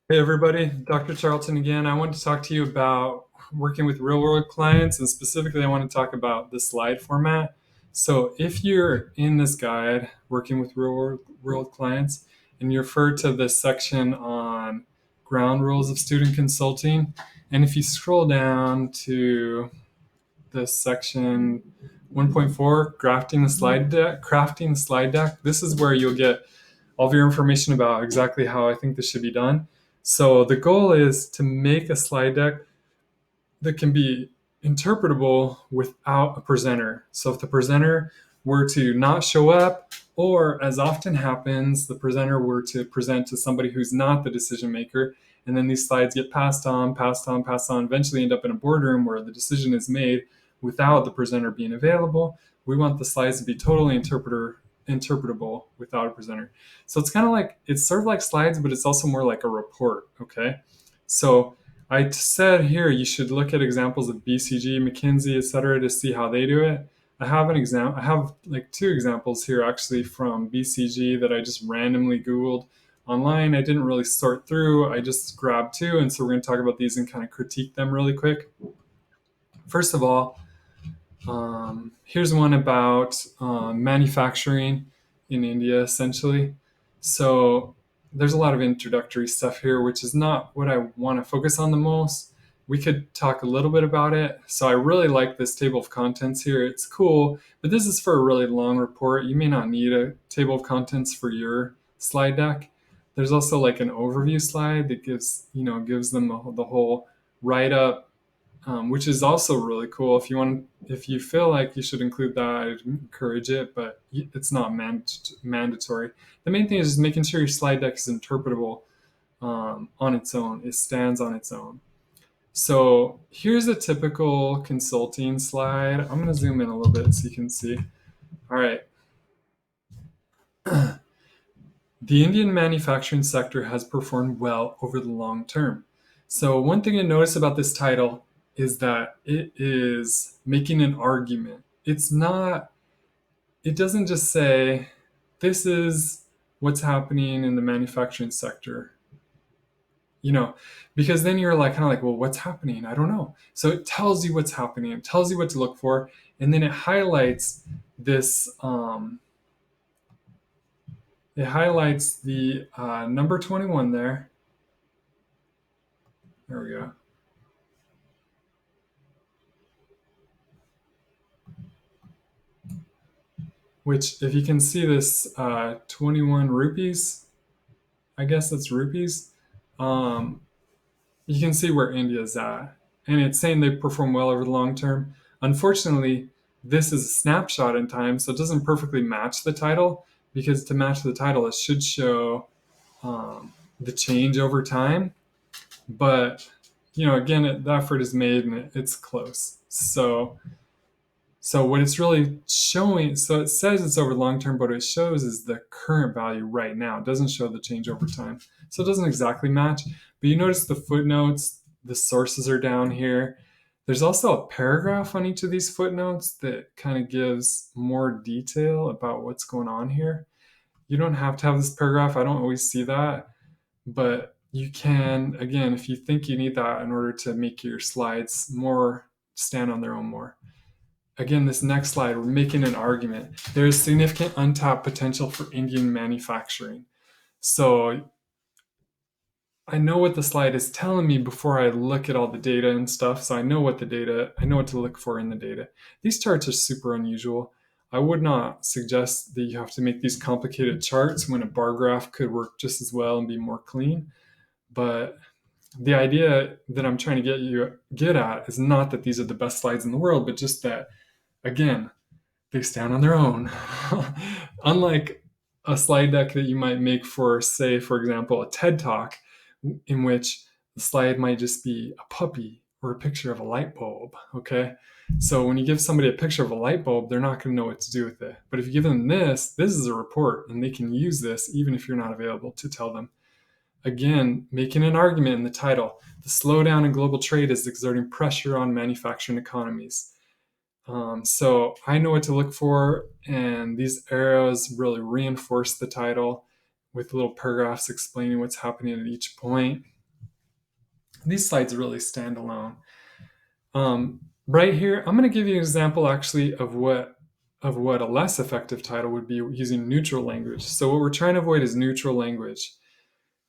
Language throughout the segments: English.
Hey everybody, Dr. Charlton again. I wanted to talk to you about working with real world clients, and specifically I want to talk about the slide format. So if you're in this guide working with real world clients and you refer to this section on ground rules of student consulting, and if you scroll down to this section 1.4, crafting the slide deck, this is where you'll get all of your information about exactly how I think this should be done. So the goal is to make a slide deck that can be interpretable without a presenter. So if the presenter were to not show up, or as often happens, the presenter were to present to somebody who's not the decision maker, and then these slides get passed on, passed on, passed on, eventually end up in a boardroom where the decision is made without the presenter being available. We want the slides to be totally interpretable without a presenter. So it's sort of like slides, but it's also more like a report. Okay. So I said here you should look at examples of BCG, McKinsey, etc., to see how they do it. I have an example. I have like two examples here actually from BCG that I just randomly Googled online. I didn't really sort through. I just grabbed two, and so we're going to talk about these and kind of critique them really quick. First of all, here's one about manufacturing in India, essentially. So there's a lot of introductory stuff here, which is not what I want to focus on the most. We could talk a little bit about it. So I really like this table of contents here. It's cool, but this is for a really long report. You may not need a table of contents for your slide deck. There's also like an overview slide that gives them the whole write up, which is also really cool. If you feel like you should include that, I'd encourage it, but it's not mandatory. The main thing is just making sure your slide deck is interpretable on its own. It stands on its own. So here's a typical consulting slide. I'm going to zoom in a little bit so you can see. All right. The Indian manufacturing sector has performed well over the long term. So, one thing to notice about this title is that it is making an argument. It doesn't just say, this is what's happening in the manufacturing sector, you know, because then you're like, kind of like, well, what's happening? I don't know. So, it tells you what's happening, it tells you what to look for, and then it highlights this. It highlights the number 21 there. There we go. Which, if you can see this 21 rupees, I guess that's rupees, um, you can see where India is at. And it's saying they perform well over the long term. Unfortunately, this is a snapshot in time, so it doesn't perfectly match the title, because to match the title, it should show the change over time. But, again, the effort is made and it's close. So what it's really showing, so it says it's over long term, but what it shows is the current value right now. It doesn't show the change over time. So it doesn't exactly match. But you notice the footnotes, the sources are down here. There's also a paragraph on each of these footnotes that kind of gives more detail about what's going on here. You don't have to have this paragraph. I don't always see that. But you can, again, if you think you need that in order to make your slides more stand on their own more. Again, this next slide, we're making an argument. There is significant untapped potential for Indian manufacturing. So I know what the slide is telling me before I look at all the data and stuff. So I know what to look for in the data. These charts are super unusual. I would not suggest that you have to make these complicated charts when a bar graph could work just as well and be more clean. But the idea that I'm trying to get at is not that these are the best slides in the world, but just that, again, they stand on their own. Unlike a slide deck that you might make for, say, for example, a TED Talk, in which the slide might just be a puppy or a picture of a light bulb. Okay. So when you give somebody a picture of a light bulb, they're not going to know what to do with it. But if you give them this is a report, and they can use this even if you're not available to tell them. Again, making an argument in the title, the slowdown in global trade is exerting pressure on manufacturing economies. So I know what to look for, and these arrows really reinforce the title with little paragraphs explaining what's happening at each point. These slides really stand alone. Right here, I'm going to give you an example actually of what a less effective title would be using neutral language. So what we're trying to avoid is neutral language.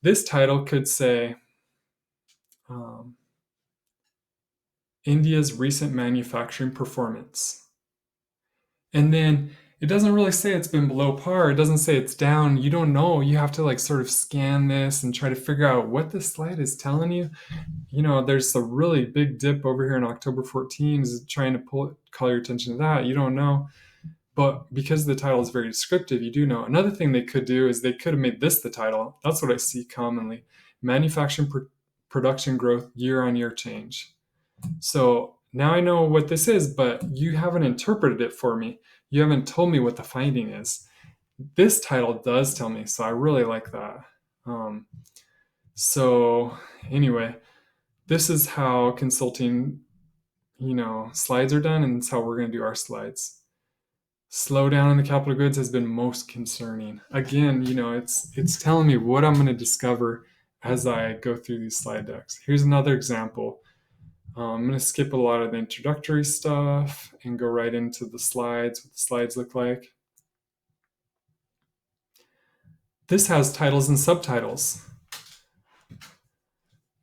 This title could say um, India's recent manufacturing performance. And then it doesn't really say it's been below par. It doesn't say it's down. You don't know. You have to like sort of scan this and try to figure out what this slide is telling you. There's a really big dip over here in October 14 is trying to call your attention to that. You don't know. But because the title is very descriptive, you do know. Another thing they could do is they could have made this the title. That's what I see commonly. Manufacturing production growth year-on-year change. So now I know what this is, but you haven't interpreted it for me. You haven't told me what the finding is. This title does tell me, so I really like that. So anyway, this is how consulting, slides are done, and it's how we're going to do our slides. Slowdown in the capital goods has been most concerning. Again, it's telling me what I'm going to discover as I go through these slide decks. Here's another example. I'm going to skip a lot of the introductory stuff and go right into the slides, what the slides look like. This has titles and subtitles.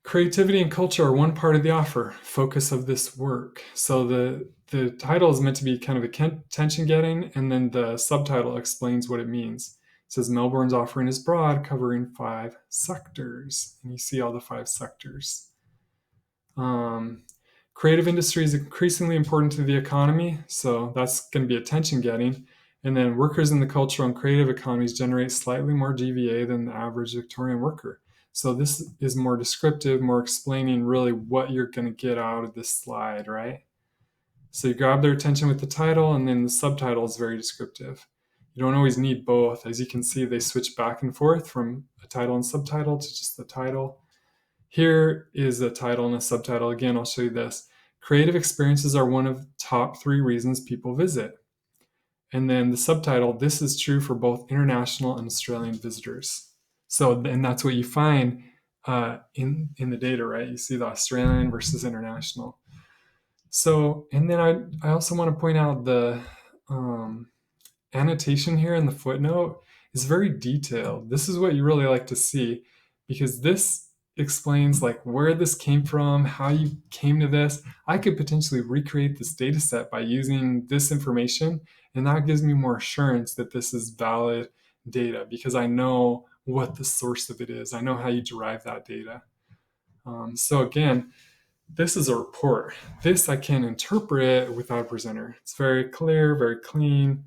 Creativity and culture are one part of the offer, focus of this work. So the title is meant to be kind of attention getting, and then the subtitle explains what it means. It says Melbourne's offering is broad, covering 5 sectors. And you see all the 5 sectors. Creative industry is increasingly important to the economy, so that's going to be attention getting. And then workers in the cultural and creative economies generate slightly more GVA than the average Victorian worker. So this is more descriptive, more explaining really what you're going to get out of this slide, right? So you grab their attention with the title, and then the subtitle is very descriptive. You don't always need both. As you can see, they switch back and forth from a title and subtitle to just the title. Here is a title and a subtitle. Again, I'll show you this. Creative experiences are one of the top 3 reasons people visit. And then the subtitle, this is true for both international and Australian visitors. So, and that's what you find in the data, right? You see the Australian versus international. So, and then I also want to point out the annotation here in the footnote is very detailed. This is what you really like to see, because this explains like where this came from, how you came to this. I could potentially recreate this data set by using this information, and that gives me more assurance that this is valid data because I know what the source of it is. I know how you derive that data. So again, this is a report. This I can interpret without a presenter. It's very clear, very clean.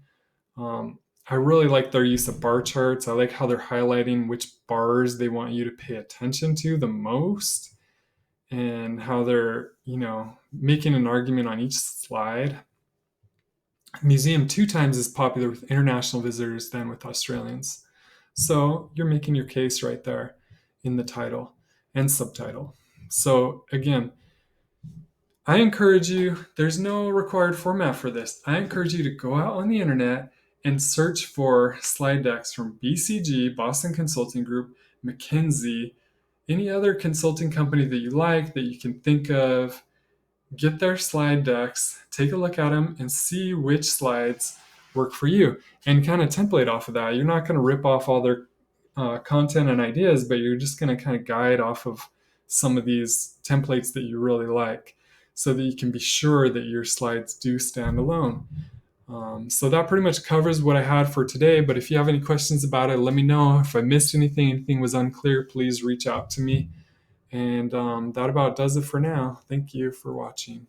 I really like their use of bar charts. I like how they're highlighting which bars they want you to pay attention to the most, and how they're, making an argument on each slide. Museum 2 times as popular with international visitors than with Australians. So you're making your case right there in the title and subtitle. So again, I encourage you, there's no required format for this. I encourage you to go out on the internet and search for slide decks from BCG, Boston Consulting Group, McKinsey, any other consulting company that you like, that you can think of. Get their slide decks, take a look at them, and see which slides work for you, and kind of template off of that. You're not going to rip off all their content and ideas, but you're just going to kind of guide off of some of these templates that you really like, so that you can be sure that your slides do stand alone. So that pretty much covers what I had for today, but if you have any questions about it, let me know. If I missed anything was unclear, please reach out to me. And that about does it for now. Thank you for watching.